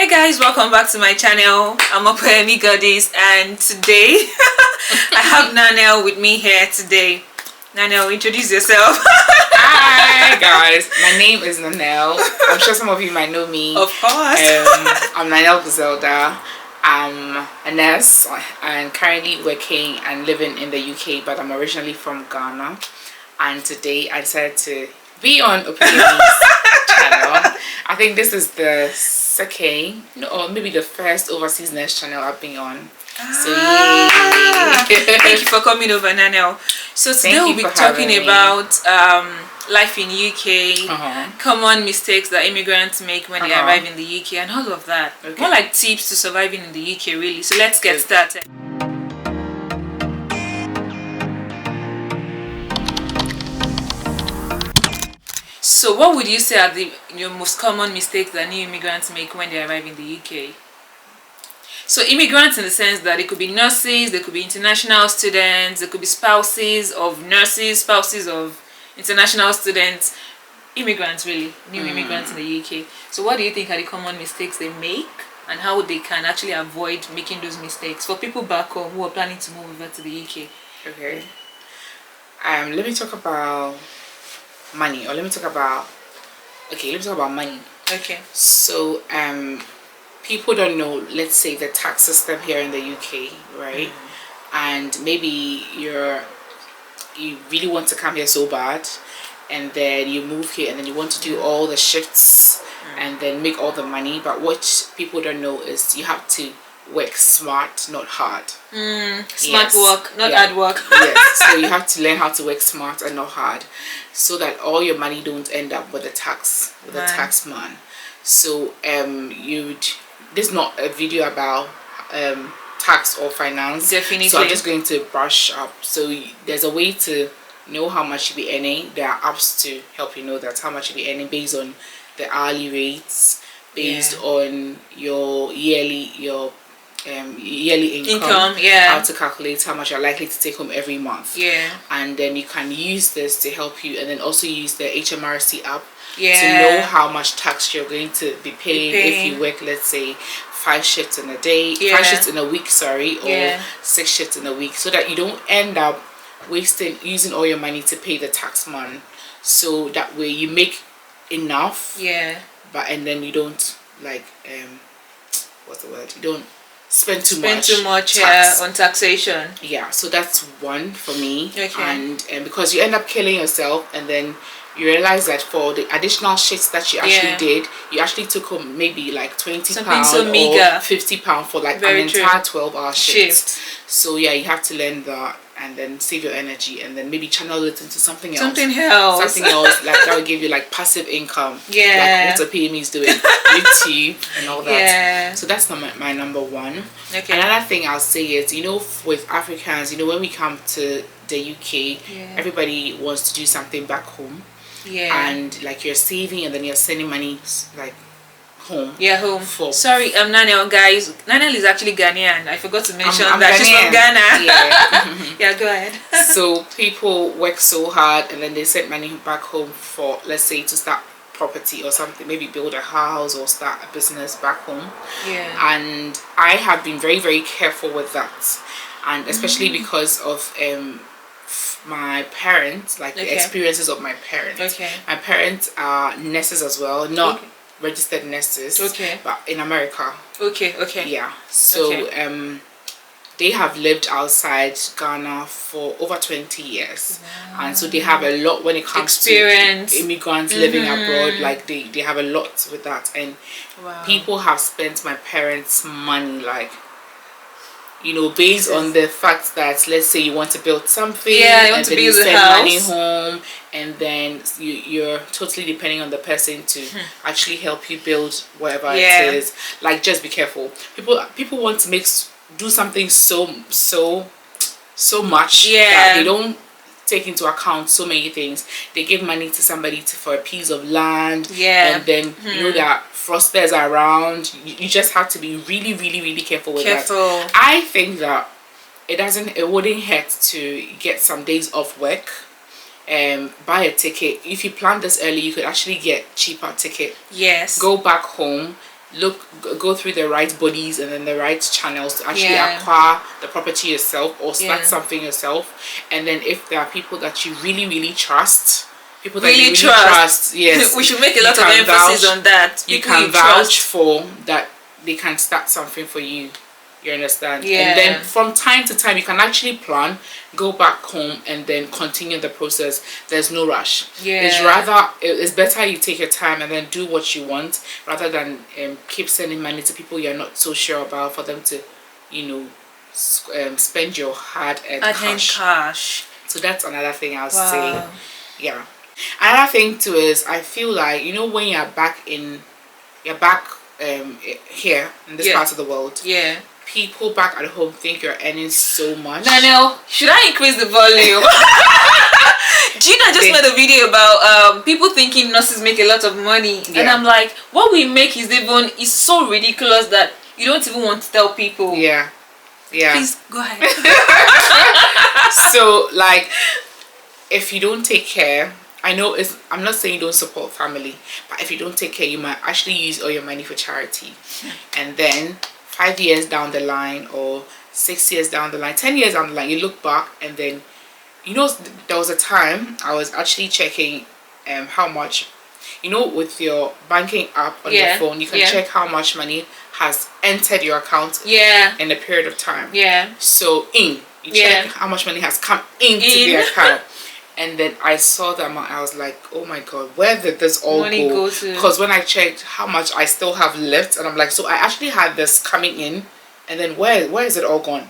Hey guys, welcome back to my channel. I'm Okwemi Goddess, and today I have Nanelle with me here today. Nanelle, introduce yourself. Hi guys, my name is Nanelle. I'm sure some of you might know me. Of course. I'm Nanelle Griselda. I'm a nurse and currently working and living in the UK, but I'm originally from Ghana. And today I decided to be on Okwemi's channel. I think this is the second, or maybe the first overseas nurse channel I've been on. So yay! Thank you for coming over, Nanelle. So today we'll be talking about life in UK, common mistakes that immigrants make when they arrive in the UK, and all of that. More like tips to surviving in the UK, really. So let's get started. So what would you say are the most common mistakes that new immigrants make when they arrive in the UK? So immigrants in the sense that they could be nurses, they could be international students, they could be spouses of nurses, spouses of international students, immigrants really, new immigrants in the UK. So what do you think are the common mistakes they make and how they can actually avoid making those mistakes for people back home who are planning to move over to the UK? Okay. Let me talk about money, or let me talk about money. Okay. So people don't know, let's say, the tax system here in the UK, right? And maybe you really want to come here so bad, and then you move here and then you want to do all the shifts and then make all the money, but what people don't know is you have to work smart, not hard. Smart work, not hard work. Yes, so you have to learn how to work smart and not hard, so that all your money don't end up with the tax man. So this is not a video about tax or finance. Definitely. So I'm just going to brush up. So there's a way to know how much you'll be earning. There are apps to help you know that how much you'll be earning based on the hourly rates, based on your yearly income, how to calculate how much you're likely to take home every month. And then you can use this to help you, and then also use the HMRC app to know how much tax you're going to be paying if you work, let's say, 5 shifts in a day, 5 shifts in a week, or 6 shifts in a week, so that you don't end up using all your money to pay the tax man. So that way you make enough, and then you don't you don't spend too much on taxation. So that's one for me. And because you end up killing yourself, and then you realize that for the additional shifts that you actually did, you actually took home maybe like £20 or £50 for like an entire 12-hour shift. So you have to learn that and then save your energy, and then maybe channel it into something else like that will give you like passive income, like what a PME is doing, YouTube and all that. So that's my number one. Another thing I'll say is, with Africans, when we come to the UK, everybody wants to do something back home, and like you're saving and then you're sending money like home. Sorry, Nanelle, guys. Nanelle is actually Ghanaian. I forgot to mention that she's from Ghana. Go ahead. So people work so hard and then they send money back home for, let's say, to start property or something, maybe build a house or start a business back home. And I have been very, very careful with that, and especially because of my parents, like the experiences of my parents. My parents are nurses as well, not registered nurses, but in America. So they have lived outside Ghana for over 20 years, and so they have a lot when it comes to immigrants living abroad. Like they have a lot with that, and people have spent my parents' money, like, based on the fact that, let's say you want to build something, and then you send money home, and then you're totally depending on the person to actually help you build whatever it is. Like, just be careful. People want to do something so much that they don't take into account so many things. They give money to somebody for a piece of land, and then that fraudsters are around. You just have to be really, really, really careful with that. I think that it wouldn't hurt to get some days off work, buy a ticket. If you plan this early, you could actually get cheaper ticket. Go back home, go through the right bodies and then the right channels to actually acquire the property yourself or start something yourself. And then if there are people that you really trust, people that you really trust, yes, we should make a lot of emphasis on that. You can vouch for that they can start something for you. You understand? Yeah. And then from time to time, you can actually plan, go back home, and then continue the process. There's no rush. Yeah. It's better you take your time and then do what you want rather than keep sending money to people you're not so sure about for them to, spend your hard-earned cash. So that's another thing I'll say. Yeah. Another thing too is I feel like, when you're back here in this part of the world. Yeah. People back at home think you're earning so much. Nanelle, should I increase the volume? Gina just made a video about people thinking nurses make a lot of money. And I'm like, what we make is so ridiculous that you don't even want to tell people. Yeah. Please, go ahead. So, like, if you don't take care, I'm not saying don't support family, but if you don't take care, you might actually use all your money for charity. And then 5 years down the line or 6 years down the line, 10 years down the line, you look back and then, there was a time I was actually checking how much, with your banking app on your phone, you can check how much money has entered your account in a period of time. So you check how much money has come into the account. And then I saw the amount. I was like, oh my god, where did this all go? Because when I checked how much I still have left, and I'm like, so I actually had this coming in, and then where is it all gone?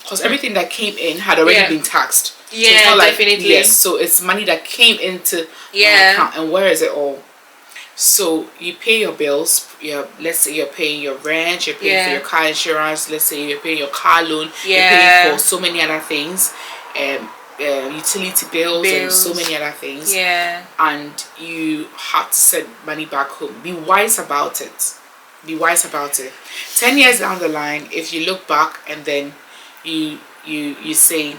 Because everything that came in had already been taxed. So it's not definitely. Yes, so it's money that came into my account, and where is it all? So you pay your bills. Let's say you're paying your rent, you're paying for your car insurance. Let's say you're paying your car loan. You're paying for so many other things. Utility bills and so many other things, and you have to send money back home. Be wise about it. 10 years down the line, if you look back and then you say,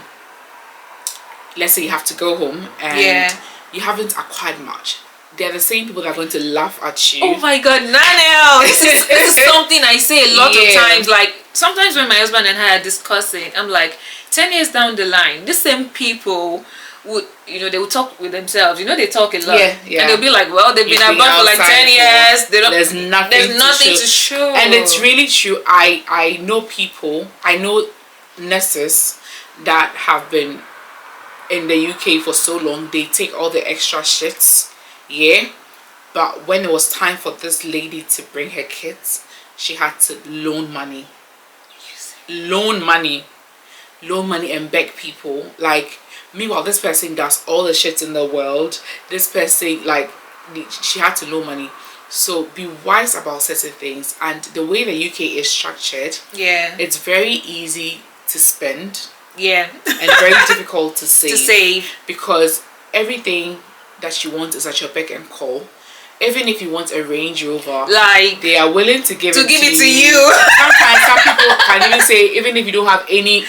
let's say you have to go home and you haven't acquired much, they're the same people that are going to laugh at you. Oh my god, Nanelle, this is something I say a lot of times. Like, sometimes when my husband and I are discussing, I'm like, 10 years down the line, these same people would, they would talk with themselves. They talk a lot. And they'll be like, well, they've been abroad for like 10 years. There's nothing to show. And it's really true. I know nurses that have been in the UK for so long. They take all the extra shifts. But when it was time for this lady to bring her kids, she had to loan money and beg people. Like, meanwhile, this person does all the shit in the world. This person, like, she had to loan money. So be wise about certain things. And the way the UK is structured, it's very easy to spend, and very difficult to save. Because everything that you want is at your beck and call. Even if you want a Range Rover, like, they are willing to give it to you. Sometimes some people can even say, even if you don't have any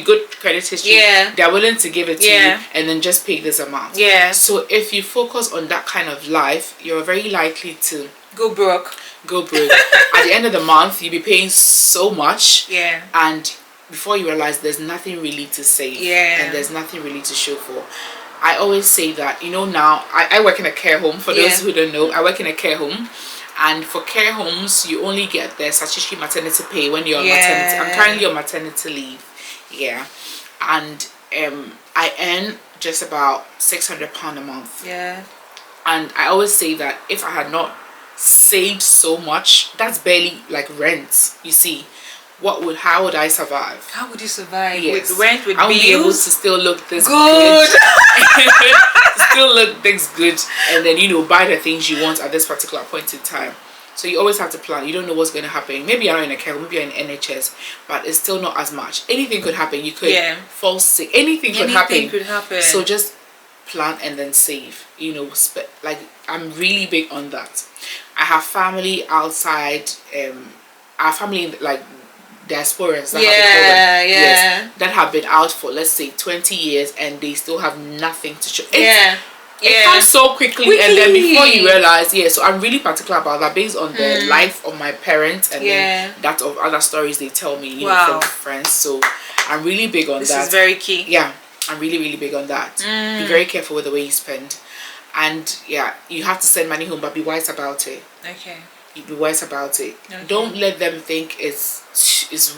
good credit history, they are willing to give it to you and then just pay this amount. So if you focus on that kind of life, you're very likely to go broke. At the end of the month, you'll be paying so much, and before you realize, there's nothing really to save, and there's nothing really to show for. I always say that, now I work in a care home. For those who don't know, I work in a care home, and for care homes you only get the statutory maternity pay when you're on maternity. I'm currently on maternity leave, and I earn just about £600 a month. And I always say that if I had not saved so much, that's barely like rent, you see. How would I survive? How would you survive? With rent, with bills? I would be able to still look this good. Still look this good, and then buy the things you want at this particular point in time. So you always have to plan. You don't know what's going to happen. Maybe you're not in a care, maybe you're in NHS, but it's still not as much. Anything could happen. You could fall sick. Anything could happen. So just plan and then save. Like, I'm really big on that. I have family outside. Our family, like, diasporans that have been out for, let's say, 20 years, and they still have nothing to show. It comes so quickly, and then before you realize, so I'm really particular about that based on the life of my parents and then that of other stories they tell me, you know, from friends. So I'm really big on that. This is very key. Yeah, I'm really, really big on that. Be very careful with the way you spend. And yeah, you have to send money home, but be wise about it. Okay. Be wise about it. Okay. Don't let them think it's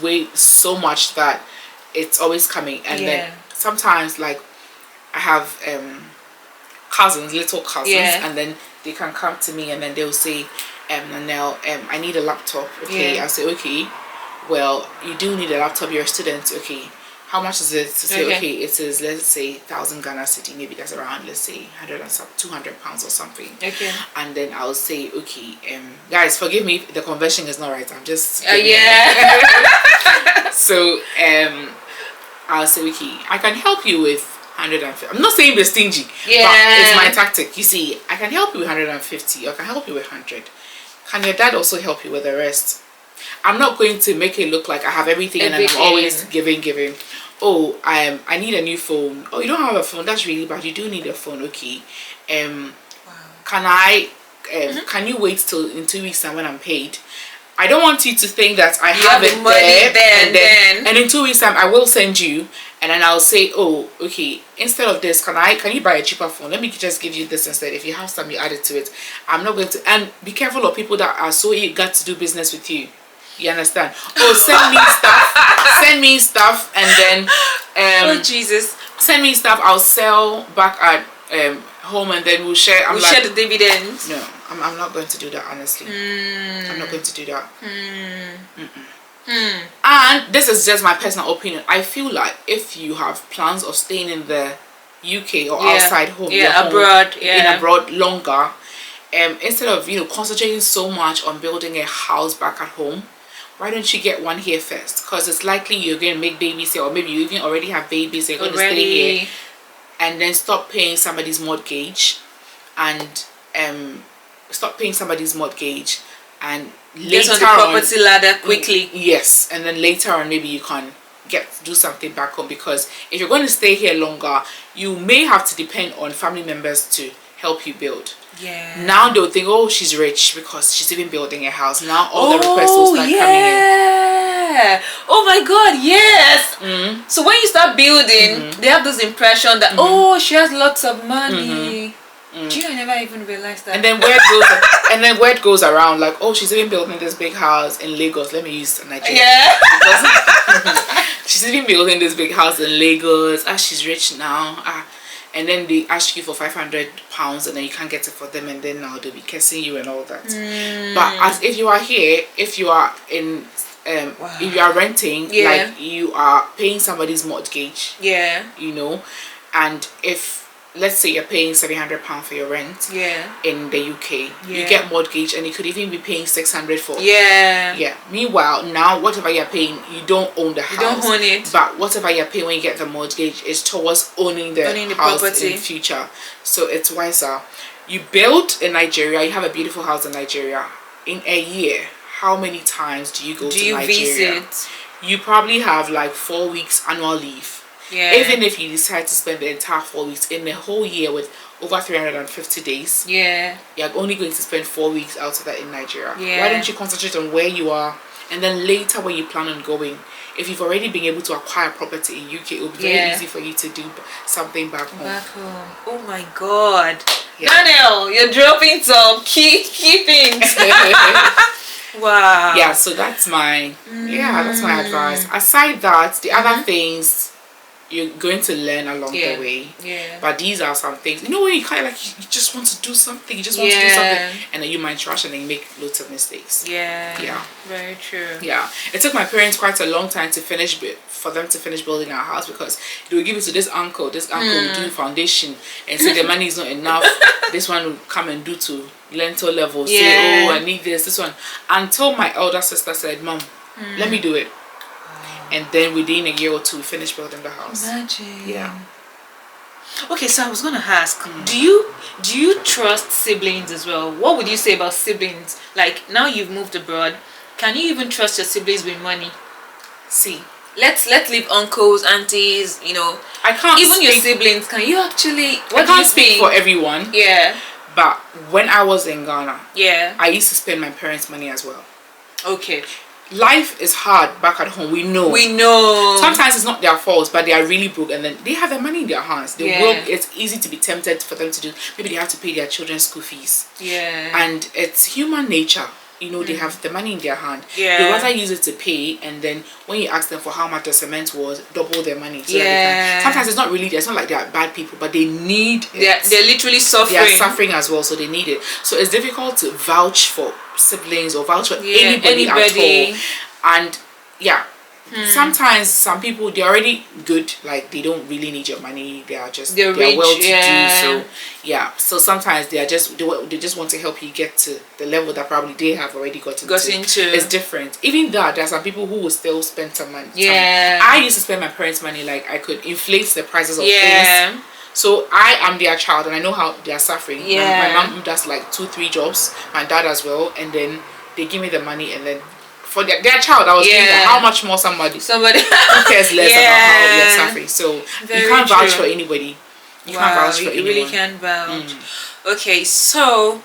way so much that it's always coming. And then sometimes, like, I have cousins, little cousins, and then they can come to me and then they'll say, Nanelle, I need a laptop. Okay, I say, okay, well, you do need a laptop. You're a student. Okay, how much is it? To say, okay, it is, let's say, 1,000 Ghana city. Maybe that's around, let's say, 200 pounds or something. Okay. And then I'll say, okay, guys, forgive me if the conversion is not right. I'm just so I'll say, okay, I can help you with 150. I'm not saying be stingy, but it's my tactic. You see, I can help you with 150, or I can help you with 100. Can your dad also help you with the rest? I'm not going to make it look like I have everything and I'm always giving. Oh, I need a new phone. Oh, you don't have a phone. That's really bad. You do need a phone. Okay. Can you wait till in 2 weeks time when I'm paid? I don't want you to think that I have it there and in 2 weeks time I will send you, and then I'll say, oh, okay, instead of this, can you buy a cheaper phone? Let me just give you this instead. If you have some, you add it to it. I'm not going to. And be careful of people that are so eager to do business with you. You understand? Oh, send me stuff, and then oh Jesus, send me stuff. I'll sell back at home, and then we'll share. We'll share the dividends. No, I'm not going to do that, honestly. I'm not going to do that. And this is just my personal opinion. I feel like if you have plans of staying in the UK or outside home, abroad longer, instead of concentrating so much on building a house back at home, why don't you get one here first? Because it's likely you're going to make babies here, or maybe you even already have babies, you're going to stay here, and then stop paying somebody's mortgage, and and later on the property ladder quickly. Yes, and then later on maybe you can do something back home, because if you're going to stay here longer, you may have to depend on family members to help you build. Yeah. Now they'll think, oh, she's rich because she's even building a house. Now all the requests will start coming in. Oh my God, yes. So when you start building, they have this impression that oh, she has lots of money. Do you know, I never even realized that. And then word goes around like, oh, she's even building this big house in Lagos. Let me use Nigeria. Yeah. She's even building this big house in Lagos. She's rich now. And then they ask you for £500 and then you can't get it for them, and then now they'll be cursing you and all that. But as if you are here, if you are in if you are renting, like you are paying somebody's mortgage, and if let's say you're paying £700 for your rent in the UK, you get mortgage, and you could even be paying 600 for meanwhile, now whatever you're paying, you don't own the house, you don't own it, but whatever you're paying when you get the mortgage is towards owning the house property in future. So it's wiser. You build in Nigeria, you have a beautiful house in Nigeria. In a year, how many times do you go to Nigeria? Visit? You probably have like 4 weeks annual leave. Even if you decide to spend the entire 4 weeks in the whole year with over 350 days, you're only going to spend 4 weeks out of that in Nigeria. Why don't you concentrate on where you are, and then later when you plan on going, if you've already been able to acquire property in UK, it will be very easy for you to do something back home. Oh my God. Nanelle, you're dropping some key things. Wow. Yeah, so that's my that's my advice. Aside that, the other things you're going to learn along the way. But these are some things, when you kind of like, you just want to do something, and then you might rush and then you make loads of mistakes. Very true. It took my parents quite a long time for them to finish building our house, because they would give it to this uncle will do foundation and say the money is not enough. This one will come and do to lentil level, say, oh, I need this one, until my elder sister said, Mom, let me do it. And then within a year or two, we finished building the house. Imagine. Okay, so I was gonna ask, do you trust siblings as well? What would you say about siblings? Like, now you've moved abroad, can you even trust your siblings with money? See, let's leave uncles, aunties, you know. I can't even speak, your siblings. Can you actually? I can't speak for everyone. Yeah. But when I was in Ghana, yeah, I used to spend my parents' money as well. Okay. Life is hard back at home. We know. Sometimes it's not their fault, but they are really broke, and then they have their money in their hands. They will. It's easy to be tempted for them to do. Maybe they have to pay their children's school fees. Yeah. And it's human nature. You know, they have the money in their hand. Yeah. They rather use it to pay, and then when you ask them for how much the cement was, double their money. So that they can. Sometimes it's not really. It's not like they're bad people, but they need it. They're literally suffering. They are suffering as well, so they need it. So it's difficult to vouch for siblings or vouch for anybody at all. And sometimes some people, they're already good, like they don't really need your money, they're rich, well to do. So sometimes they just want to help you get to the level that probably they have already got into. It's different. Even that, there are some people who will still spend some money. I used to spend my parents' money, like I could inflate the prices of things. So I am their child, and I know how they are suffering. My mom does like 2-3 jobs, my dad as well, and then they give me the money, and then for their child, I was thinking how much more somebody who cares less about how they're suffering. So you can't vouch for anybody. You can't vouch for anyone. You really can't vouch. Okay, so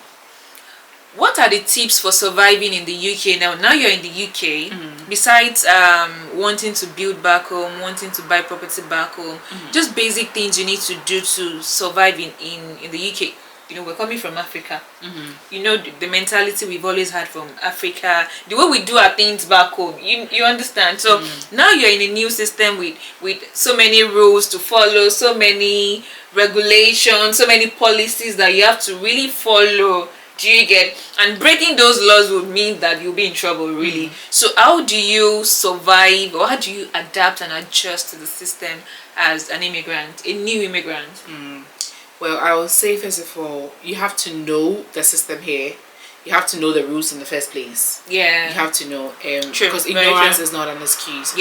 what are the tips for surviving in the UK now? Now you're in the UK. Besides wanting to build back home, wanting to buy property back home, just basic things you need to do to survive in the UK. You know, we're coming from Africa. You know, the mentality we've always had from Africa, the way we do our things back home, you understand. So now you're in a new system with so many rules to follow, so many regulations, so many policies that you have to really follow. Do you get? And breaking those laws would mean that you'll be in trouble, really. So how do you survive, or how do you adapt and adjust to the system as an immigrant, a new immigrant? Well, I will say first of all, you have to know the system here. You have to know the rules in the first place. You have to know, because ignorance is not an excuse.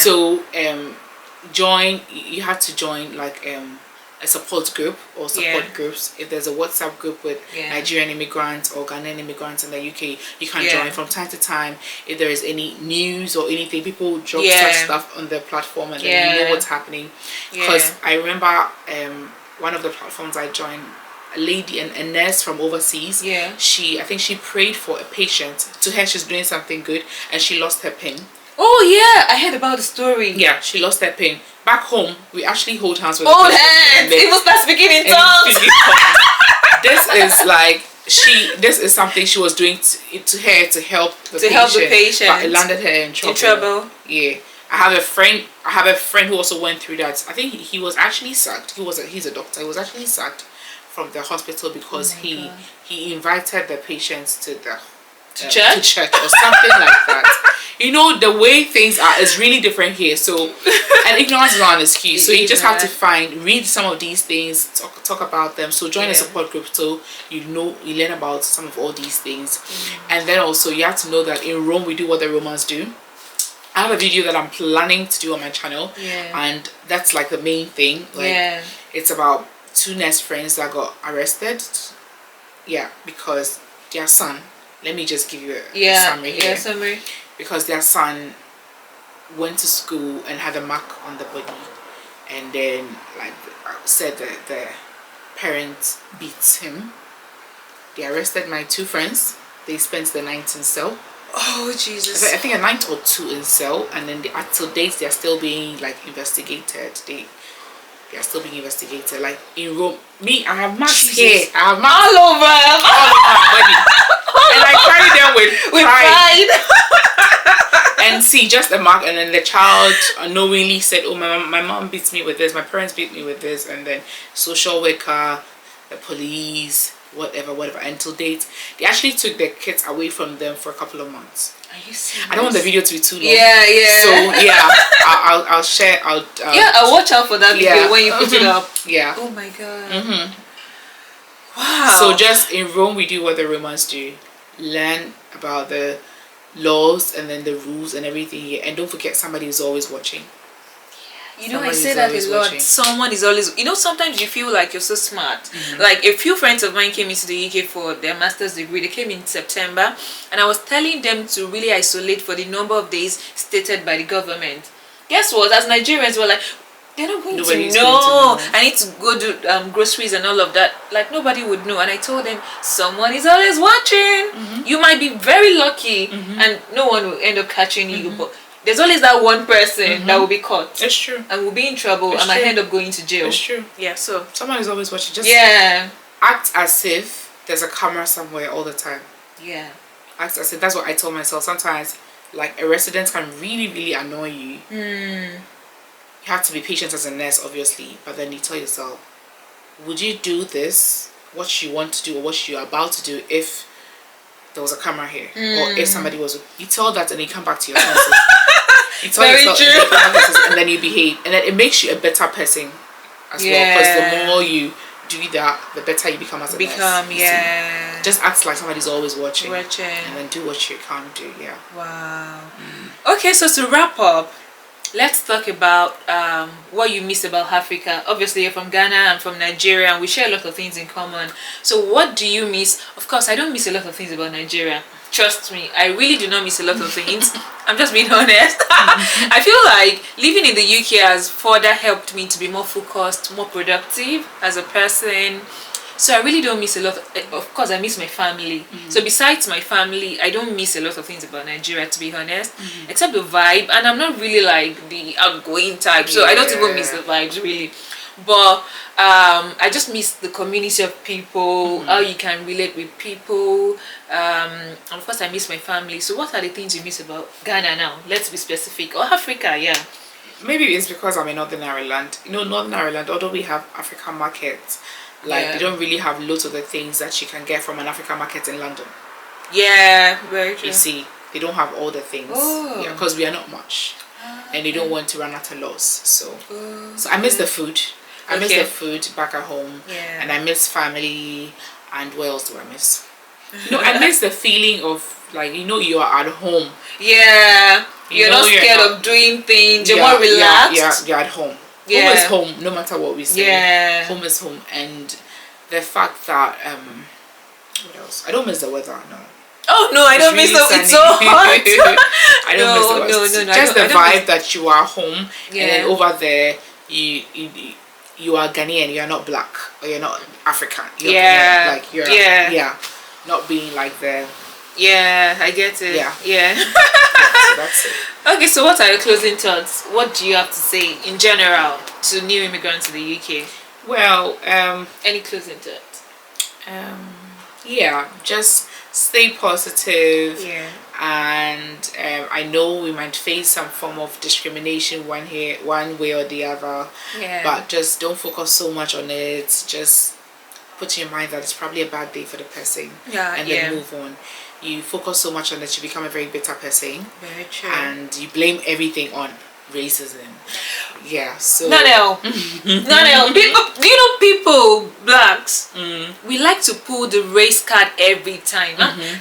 So you have to join like a support group or support groups. If there's a WhatsApp group with Nigerian immigrants or Ghanaian immigrants in the UK, you can join from time to time. If there is any news or anything, people drop such stuff on the platform, and then you know what's happening. Because I remember one of the platforms I joined, a lady, a nurse from overseas. I think she prayed for a patient. To her, she's doing something good, and she lost her pin. Oh yeah, I heard about the story. Yeah, she lost her pin. Back home, we actually hold hands with hold hands. People start speaking in tongues. This is like this is something she was doing to her to help the patient. But it landed her in trouble. Yeah. I have a friend who also went through that. I think he was actually sacked. He's a doctor. He was actually sacked from the hospital because he invited the patients to the church or something like that. You know, the way things are is really different here. So, and ignorance is not an excuse. So you just have to read some of these things, talk about them. So join a support group so you learn about some of all these things. And then also you have to know that in Rome we do what the Romans do. I have a video that I'm planning to do on my channel, and that's like the main thing. Like it's about 2 nurse friends that got arrested. Because their son. Let me just give you a summary here. Summary. Because their son went to school and had a mark on the body, and then like said that the parents beat him. They arrested my 2 friends. They spent the night in cell. Oh Jesus! I think a night or 2 in cell, and then till date they are still being like investigated. They are still being investigated. Like in Rome, I have marks here. I have marks all over my body, and I carry them with pride. And see, just a mark, and then the child unknowingly said, "Oh, my mom beats me with this. My parents beat me with this," and then social worker, the police. Whatever, until date, they actually took their kids away from them for a couple of months. Are you serious? I don't want the video to be too long. So I'll share. I'll watch out for that video when you put it up. Oh my god. Wow. So just in Rome, we do what the Romans do. Learn about the laws and then the rules and everything here, and don't forget somebody is always watching. You know, I say that a lot. Someone is always, sometimes you feel like you're so smart. Like a few friends of mine came into the UK for their master's degree. They came in September, and I was telling them to really isolate for the number of days stated by the government. guess what? As Nigerians, we're like, they're not going Nobody's to going know. to know. I need to go do groceries and all of that. Like, nobody would know. And I told them, someone is always watching. You might be very lucky and no one will end up catching you. But there's always that one person that will be caught. It's true. And will be in trouble and might end up going to jail. It's true. Yeah, so. Someone is always watching. Just act as if there's a camera somewhere all the time. Yeah. Act as if. That's what I told myself. Sometimes, like, a resident can really, really annoy you. You have to be patient as a nurse, obviously, but then you tell yourself, would you do this, what you want to do or what you're about to do, if there was a camera here or if somebody was? You tell that and you come back to your senses. You tell Very yourself true. and then you behave, and then it makes you a better person as well, because the more you do that, the better you become as a nurse. Just act like somebody's always watching and then do what you can do. Wow. Okay, so to wrap up, let's talk about what you miss about Africa. Obviously, you're from Ghana, I'm from Nigeria, and we share a lot of things in common. So what do you miss? Of course, I don't miss a lot of things about Nigeria. Trust me, I really do not miss a lot of things. I'm just being honest. I feel like living in the UK has further helped me to be more focused, more productive as a person. So I really don't miss a lot. Of course, I miss my family. So besides my family, I don't miss a lot of things about Nigeria, to be honest, except the vibe. And I'm not really like the outgoing type, so I don't even miss the vibes really. But I just miss the community of people, how you can relate with people. And of course, I miss my family. So what are the things you miss about Ghana now? Let's be specific. Or Africa, yeah. Maybe it's because I'm in Northern Ireland. You know, Northern Ireland, although we have African markets, like they don't really have loads of the things that you can get from an African market in London. Yeah, very true. You see, they don't have all the things. Yeah, because we are not much, and they don't want to run at a loss. So I miss the food. I miss the food back at home, and I miss family. And what else do I miss? No, I miss the feeling of, like, you know, you are at home. Yeah, you're not scared of doing things. You're more relaxed. You're at home. Home is home, no matter what we say. Yeah. Home is home. And the fact that what else? I don't miss the weather, no. Oh no, I don't miss the weather. It's so hot. I don't miss the weather. No. Just the vibe that you are home, and then over there you are Ghanaian, you're not black, or you're not African. You're Ghanaian, like you're not being like the. Yeah, I get it. Yeah. So that's it. Okay, so what are your closing thoughts? What do you have to say in general to new immigrants to the UK? Well, any closing thoughts? Just stay positive. Yeah. And I know we might face some form of discrimination one way or the other. Yeah. But just don't focus so much on it. Just put in your mind that it's probably a bad day for the person. And then move on. You focus so much on it, you become a very bitter person. Very true. And you blame everything on racism. Yeah, so Nanelle, people, do you know people, blacks, we like to pull the race card every time.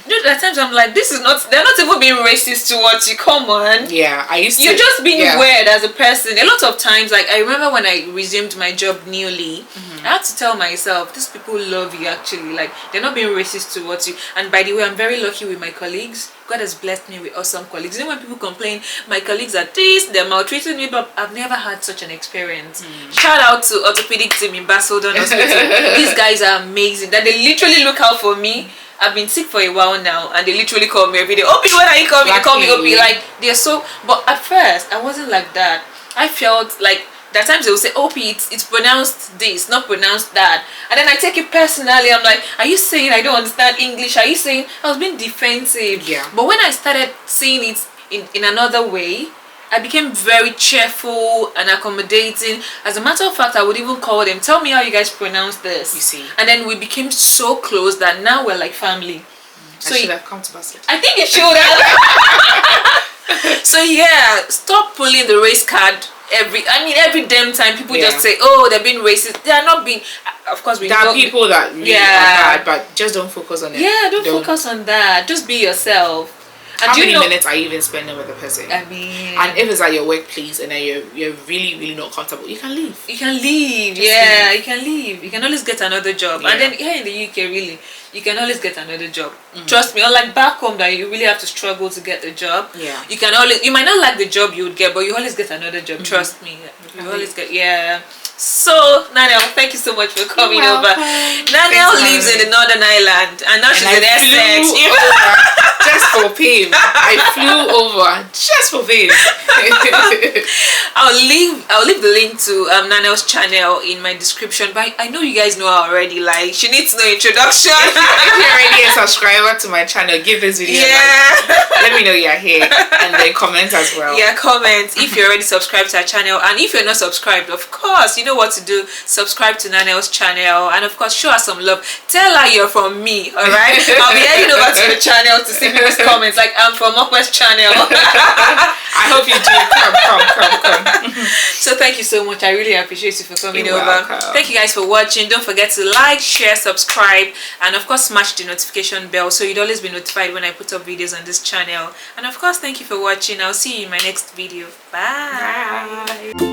You know, at times I'm like, they're not even being racist towards you, come on. Yeah, you're just being weird as a person. A lot of times, like, I remember when I resumed my job newly, I had to tell myself, these people love you actually, like, they're not being racist towards you. And by the way, I'm very lucky with my colleagues. God has blessed me with awesome colleagues. You know, when people complain, my colleagues are this, they're maltreating me, but I've never had such an experience. Shout out to orthopedic team in Basildon Hospital. These guys are amazing. That they literally look out for me. I've been sick for a while now, and they literally call me every day. Opie, when are you coming? They call me Opie. Like, they're so. But at first, I wasn't like that. I felt like. There are times they will say, Opie, it's pronounced this, not pronounced that. And then I take it personally. I'm like, are you saying I don't understand English? Are you saying I was being defensive? Yeah. But when I started seeing it in another way, I became very cheerful and accommodating. As a matter of fact, I would even call them, tell me how you guys pronounce this. You see. And then we became so close that now we're like family. So I should have come to Basel. I think it should have. So yeah, stop pulling the race card. Every damn time people just say, oh, they're being racist. They are not being. Of course, there are people that really are bad, but just don't focus on it. Yeah, don't focus on that. Just be yourself. How many minutes are you even spending with the person? I mean, and if it's at your workplace and then you're really not comfortable, you can leave. You can leave. You can leave. You can always get another job. And then here in the UK, really, you can always get another job. Trust me. Unlike back home, that you really have to struggle to get the job. Yeah. You might not like the job you would get, but you always get another job. Trust me. You always get. So, Nanelle, thank you so much for coming over. Nanelle lives in the Northern Ireland, and now she's in Essex. Just for fame. I flew over just for fame. I'll leave the link to Nanelle's channel in my description. But I know you guys know her already. Like, she needs no introduction. If you're already a subscriber to my channel, give this video a like. Let me know you're here, and then comment as well. Yeah, comment if you're already subscribed to our channel, and if you're not subscribed, of course, you know what to do. Subscribe to Nanelle's channel, and of course, show her some love. Tell her you're from me. All right, I'll be heading over to the channel to see people's comments. Like, I'm from Upwest channel. I hope you do. Come. So thank you so much. I really appreciate you for coming You're over. welcome. Thank you guys for watching. Don't forget to like, share, subscribe, and of course smash the notification bell so you'd always be notified when I put up videos on this channel. And of course, thank you for watching. I'll see you in my next video. Bye.